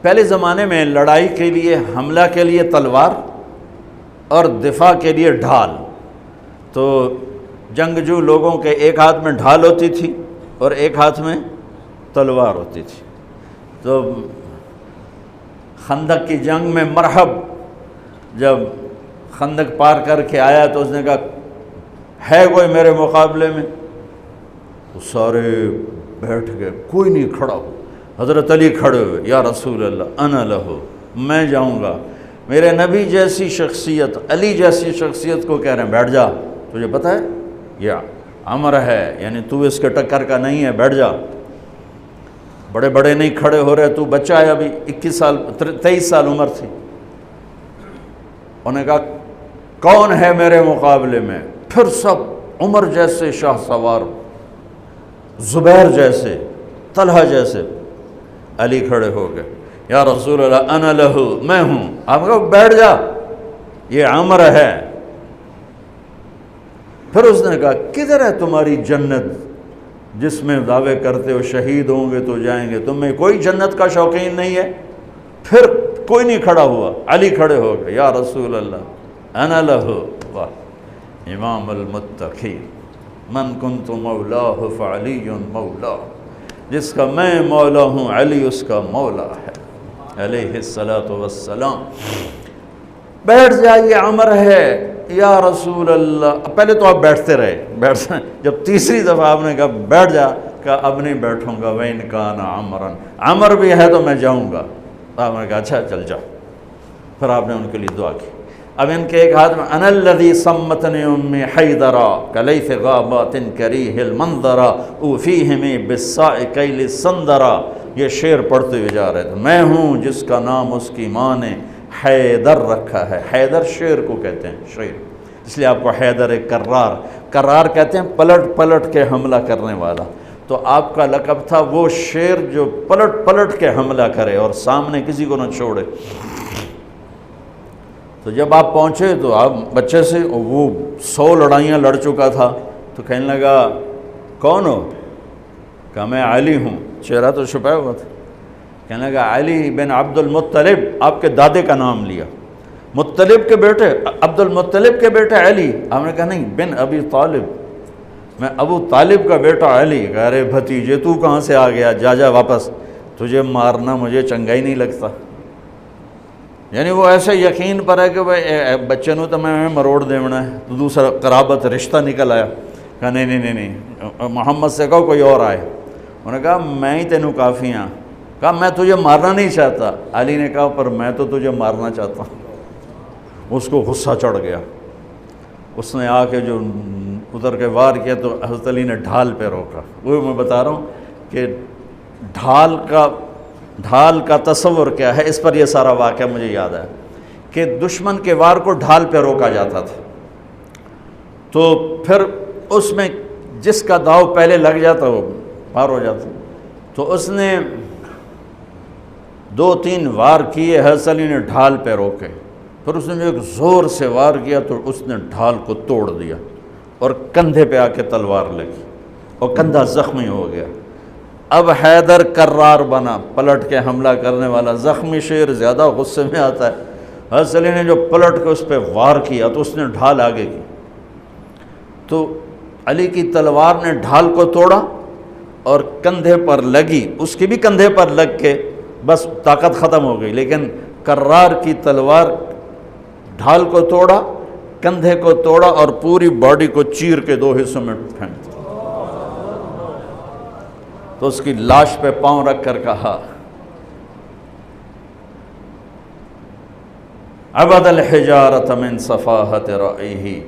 پہلے زمانے میں لڑائی کے لیے، حملہ کے لیے تلوار اور دفاع کے لیے ڈھال. تو جنگجو لوگوں کے ایک ہاتھ میں ڈھال ہوتی تھی اور ایک ہاتھ میں تلوار ہوتی تھی. تو خندق کی جنگ میں مرحب جب خندق پار کر کے آیا تو اس نے کہا ہے کوئی میرے مقابلے میں؟ تو سارے بیٹھ گئے، کوئی نہیں کھڑا ہو. حضرت علی کھڑے ہوئے، یا رسول اللہ انا لہو، میں جاؤں گا. میرے نبی جیسی شخصیت، علی جیسی شخصیت کو کہہ رہے ہیں بیٹھ جا، تجھے پتہ ہے یہ امر ہے، یعنی تو اس کے ٹکر کا نہیں ہے، بیٹھ جا. بڑے بڑے نہیں کھڑے ہو رہے، تو بچہ ہے، ابھی 21 سال 23 سال عمر تھی. انہوں نے کہا کون ہے میرے مقابلے میں؟ پھر سب عمر جیسے شاہ سوار، زبیر جیسے، طلحہ جیسے. علی کھڑے ہو گئے، یا رسول اللہ انا لہو، میں ہوں. آپ کہو بیٹھ جا، یہ عمر ہے. پھر اس نے کہا کدھر ہے تمہاری جنت جس میں دعوے کرتے ہو شہید ہوں گے تو جائیں گے، تمہیں کوئی جنت کا شوقین نہیں ہے؟ پھر کوئی نہیں کھڑا ہوا. علی کھڑے ہو گئے، یا رسول اللہ انا لہو. واہ، امام المتقین، من کنت مولاہ فعلی مولا، جس کا میں مولا ہوں علی اس کا مولا ہے علیہ الصلاۃ والسلام. بیٹھ جائیے، عمر ہے یا رسول اللہ. پہلے تو آپ بیٹھتے رہے، جب تیسری دفعہ آپ نے کہا بیٹھ جا، کہا اب نہیں بیٹھوں گا. وَإِنْ كَانَ عَمْرًا، عمر بھی ہے تو میں جاؤں گا. آپ نے کہا اچھا چل جاؤ. پھر آپ نے ان کے لیے دعا کی. اب ان کے ایک ہاتھ میں انا الذی سمتنی امی حیدرا کلیث غابات کریہ المنظرا اوفیہمی بالساء کیل السندرا. یہ شعر پڑھتے ہوئے جا رہے تھے. میں ہوں جس کا نام اس کی ماں نے حیدر رکھا ہے. حیدر شعر کو کہتے ہیں، شعر، اس لیے آپ کو حیدر کرار، کرار کہتے ہیں پلٹ پلٹ کے حملہ کرنے والا. تو آپ کا لقب تھا وہ شعر جو پلٹ پلٹ کے حملہ کرے اور سامنے کسی کو نہ چھوڑے. تو جب آپ پہنچے تو آپ بچے سے، وہ 100 لڑائیاں لڑ چکا تھا، تو کہنے لگا کون ہو؟ کہا میں علی ہوں. چہرہ تو چھپایا ہوا تھا. کہنے لگا علی بن عبد المطلب، آپ کے دادے کا نام لیا. مطلب کے بیٹے، عبد المطلب کے بیٹے علی. آپ نے کہا نہیں، بن ابی طالب، میں ابو طالب کا بیٹا علی. کہہ رہے بھتیجے تو کہاں سے آ گیا؟ جا جا واپس، تجھے مارنا مجھے چنگا ہی نہیں لگتا. یعنی وہ ایسے یقین پر ہے کہ بھائی بچے نو تو میں مروڑ دیونا ہے. تو دوسرا قرابت رشتہ نکل آیا. کہا نہیں، محمد سے کہو کوئی اور آئے. انہوں نے کہا میں ہی تینوں کافی ہاں. کہا میں تجھے مارنا نہیں چاہتا. علی نے کہا پر میں تو تجھے مارنا چاہتا ہوں. اس کو غصہ چڑھ گیا. اس نے آ کے جو ادھر کے وار کیا تو حضرت علی نے ڈھال پہ روکا. وہ میں بتا رہا ہوں کہ ڈھال کا تصور کیا ہے. اس پر یہ سارا واقعہ مجھے یاد ہے کہ دشمن کے وار کو ڈھال پہ روکا جاتا تھا. تو پھر اس میں جس کا داؤ پہلے لگ جاتا وہ پار ہو جاتا. تو اس نے 2-3 وار کیے، حضرت علی نے ڈھال پہ روکے. پھر اس نے جو ایک زور سے وار کیا تو اس نے ڈھال کو توڑ دیا اور کندھے پہ آ کے تلوار لگی اور کندھا زخمی ہو گیا. اب حیدر کرار بنا، پلٹ کے حملہ کرنے والا. زخمی شیر زیادہ غصے میں آتا ہے. حضرت علی نے جو پلٹ کے اس پہ وار کیا تو اس نے ڈھال آگے کی. تو علی کی تلوار نے ڈھال کو توڑا اور کندھے پر لگی. اس کی بھی کندھے پر لگ کے بس طاقت ختم ہو گئی. لیکن کرار کی تلوار ڈھال کو توڑا، کندھے کو توڑا اور پوری باڈی کو چیر کے 2 حصوں میں پھینک دیا. تو اس کی لاش پہ پاؤں رکھ کر کہا عبد الحجارۃ من صفاحت رأیہ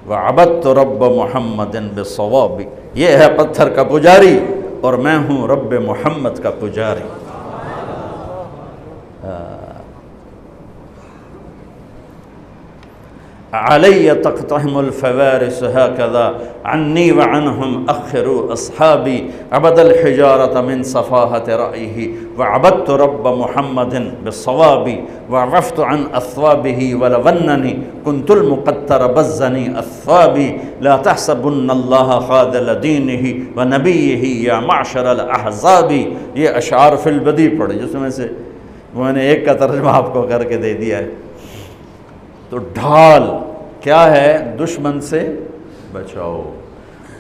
وعبدت رب محمد بالصواب. یہ ہے پتھر کا پجاری اور میں ہوں رب محمد کا پجاری. علی تقتحم الفوارس هكذا عني وعنهم أخروا أصحابي عبد الحجارة من صفاحة رأيه وعبدت رب محمد بالصواب وعفت عن أثوابه ولونني كنت المقتر بزني أثوابي لا تحسبن الله خاذل دينه ونبيه يا معشر الأحزاب. یہ اشعار فی البدی پڑھے جس میں سے میں نے ایک کا ترجمہ آپ کو کر کے دے دیا ہے۔ تو ڈھال کیا ہے؟ دشمن سے بچاؤ۔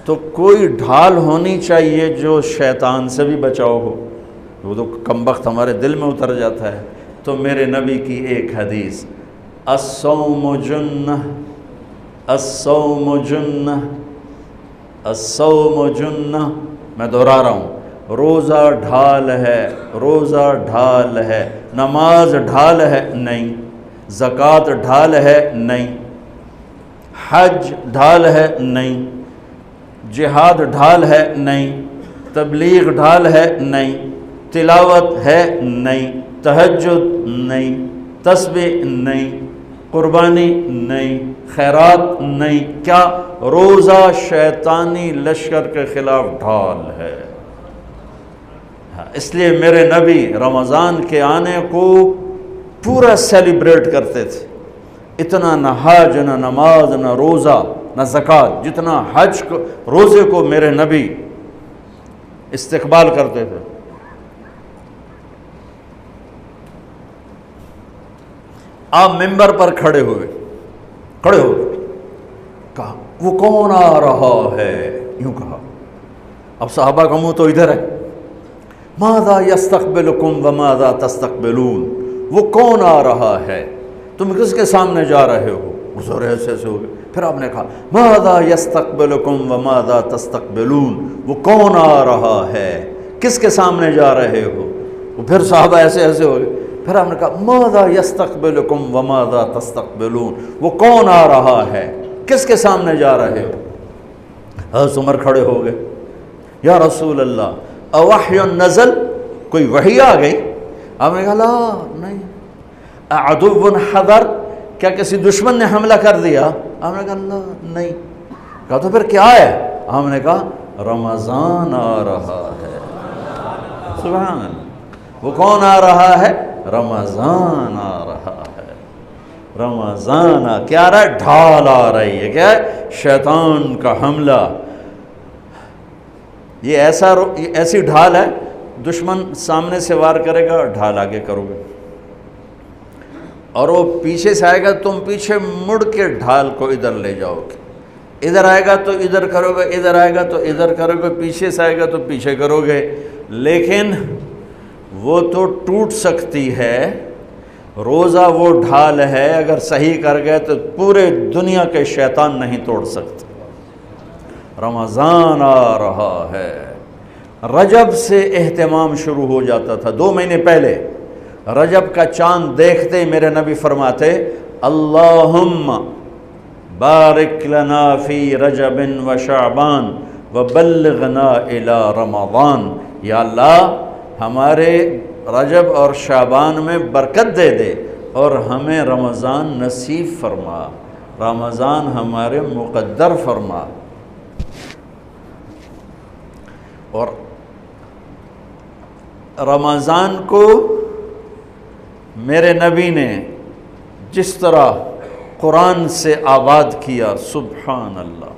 تو کوئی ڈھال ہونی چاہیے جو شیطان سے بھی بچاؤ ہو، وہ تو کم بخت ہمارے دل میں اتر جاتا ہے۔ تو میرے نبی کی ایک حدیث، الصوم جنہ، الصوم جنہ، الصوم جنہ، میں دہرا رہا ہوں، روزہ ڈھال ہے، روزہ ڈھال ہے۔ نماز ڈھال ہے؟ نہیں۔ زکوٰۃ ڈھال ہے؟ نہیں۔ حج ڈھال ہے؟ نہیں۔ جہاد ڈھال ہے؟ نہیں۔ تبلیغ ڈھال ہے؟ نہیں۔ تلاوت ہے؟ نہیں۔ تہجد نہیں۔ تسبیح نہیں۔ قربانی نہیں۔ خیرات نہیں۔ کیا؟ روزہ شیطانی لشکر کے خلاف ڈھال ہے۔ اس لیے میرے نبی رمضان کے آنے کو پورا سیلیبریٹ کرتے تھے۔ اتنا نہ حج، نہ نماز، نہ روزہ، نہ زکوٰۃ، جتنا حج کو، روزے کو میرے نبی استقبال کرتے تھے۔ آپ ممبر پر کھڑے ہو کہا وہ کون آ رہا ہے؟ یوں کہا۔ اب صحابہ کا منہ تو ادھر ہے، ماذا یستقبلکم وماذا تستقبلون، وہ کون آ رہا ہے، تم کس کے سامنے جا رہے ہو؟ حضور ایسے ہو گئے۔ پھر آپ نے کہا ماذا یستقبلکم وماذا تستقبلون، وہ کون آ رہا ہے، کس کے سامنے جا رہے ہو؟ وہ پھر صحابہ ایسے ہو گئے۔ پھر آپ نے کہا ماذا یستقبلکم وماذا تستقبلون، وہ کون آ رہا ہے، کس کے سامنے جا رہے ہو؟ حضرت عمر کھڑے ہو گئے، یا رسول اللہ اوحی نزل، کوئی وحی آ گئی؟ آپ نے کہا لا نہیں۔ اعدو حضر، کیا کسی دشمن نے حملہ کر دیا؟ آپ نے کہا لا نہیں۔ کہا تو پھر کیا ہے؟ آپ نے کہا رمضان آ رہا ہے۔ سبحان اللہ، وہ کون آ رہا ہے؟ رمضان آ رہا ہے۔ رمضان کیا آ رہا ہے؟ ڈھال آ رہی ہے۔ کیا ہے؟ شیطان کا حملہ۔ یہ ایسی ڈھال ہے، دشمن سامنے سے وار کرے گا، ڈھال آگے کرو گے، اور وہ پیچھے سے آئے گا، تم پیچھے مڑ کے ڈھال کو ادھر لے جاؤ گے، ادھر آئے گا تو ادھر کرو گے، ادھر آئے گا تو ادھر کرو گے، پیچھے سے آئے گا تو پیچھے کرو گے، لیکن وہ تو ٹوٹ سکتی ہے۔ روزہ وہ ڈھال ہے، اگر صحیح کر گئے تو پورے دنیا کے شیطان نہیں توڑ سکتے۔ رمضان آ رہا ہے۔ رجب سے اہتمام شروع ہو جاتا تھا، 2 مہینے پہلے رجب کا چاند دیکھتے میرے نبی فرماتے اللہم بارک لنا فی رجب و شعبان وبلغنا الی رمضان، یا اللہ ہمارے رجب اور شعبان میں برکت دے دے اور ہمیں رمضان نصیب فرما، رمضان ہمارے مقدر فرما۔ اور رمضان کو میرے نبی نے جس طرح قرآن سے آباد کیا، سبحان اللہ،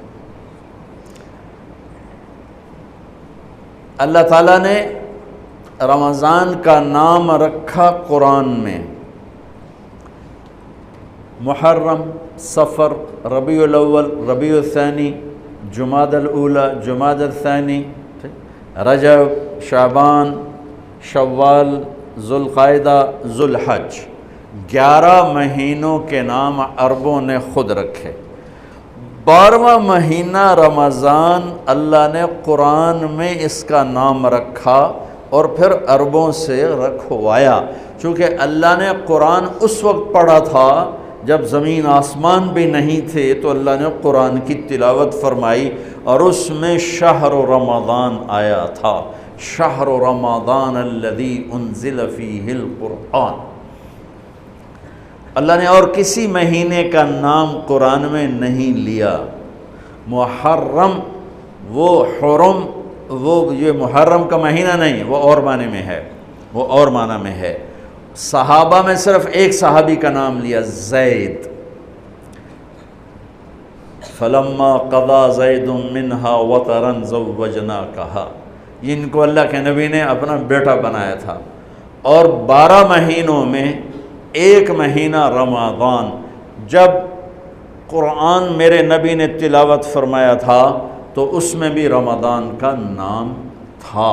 اللہ تعالیٰ نے رمضان کا نام رکھا قرآن میں، محرم، صفر، ربیع الاول، ربیع الثانی، جمادی الاولی، جمادی الثانی، رجب، شعبان، شوال، ذوالقعدہ، ذوالحج، 11 مہینوں کے نام عربوں نے خود رکھے۔ 12واں مہینہ رمضان اللہ نے قرآن میں اس کا نام رکھا اور پھر عربوں سے رکھوایا، چونکہ اللہ نے قرآن اس وقت پڑھا تھا جب زمین آسمان بھی نہیں تھے، تو اللہ نے قرآن کی تلاوت فرمائی اور اس میں شہر رمضان آیا تھا، شہر رمضان الذی انزل فیہ القرآن۔ اللہ نے اور کسی مہینے کا نام قرآن میں نہیں لیا۔ محرم، وہ حرم، وہ یہ محرم کا مہینہ نہیں، وہ اور معنی میں ہے، وہ اور معنی میں ہے۔ صحابہ میں صرف ایک صحابی کا نام لیا، زید، فلما قضا زید منہا وطرا زوجناکہا، جن کو اللہ کے نبی نے اپنا بیٹا بنایا تھا، اور 12 مہینوں میں ایک مہینہ رمضان، جب قرآن میرے نبی نے تلاوت فرمایا تھا تو اس میں بھی رمضان کا نام تھا۔